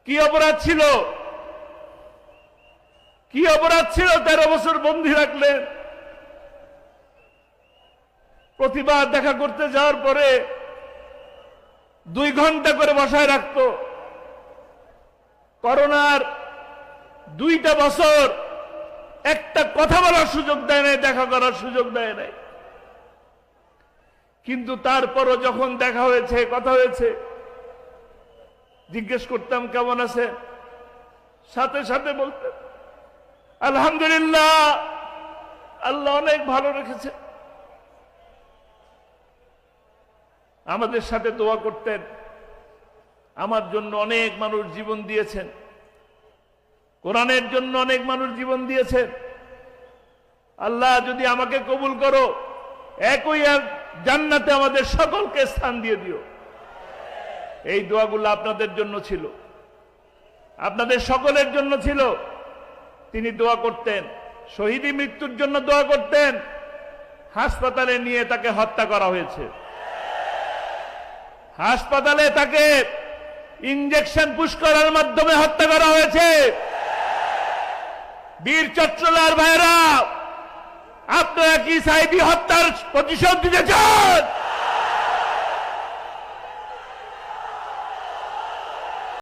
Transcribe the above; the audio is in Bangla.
কি অপরাধ ছিল? কি অপরাধ ছিল 13 বছর বন্দী রাখলেন? প্রতিবার দেখা করতে যাওয়ার পরে 2 ঘন্টা করে বসায় রাখতো। করোনার 2টা বছর একটা কথা বলার সুযোগ দেয় নাই, দেখা করার সুযোগ দেয় নাই। কিন্তু তারপরও যখন দেখা হয়েছে, কথা হয়েছে, জিজ্ঞেস করতাম কেমন আছে, সাথে সাথে বলতেন আলহামদুলিল্লাহ, আল্লাহ অনেক ভালো রেখেছে। আমাদের সাথে দোয়া করতেন। আমার জন্য অনেক মানুষ জীবন দিয়েছেন, কোরআনের জন্য অনেক মানুষ জীবন দিয়েছেন। আল্লাহ যদি আমাকে কবুল করো, একই জান্নাতে আমাদের সকলকে স্থান দিয়ে দিও। এই দোয়াগুলো আপনাদের জন্য ছিল, আপনাদের সকলের জন্য ছিল। তিনি দোয়া করতেন, শহীদি মৃত্যুর জন্য দোয়া করতেন। হাসপাতালে নিয়ে তাকে হত্যা করা হয়েছে, হাসপাতালে তাকে ইনজেকশন পুশ করার মাধ্যমে হত্যা করা হয়েছে। বীর চট্টলার ভাইরা, আপনারা কি সাইদি হত্যার প্রতিশোধ দিতে চান?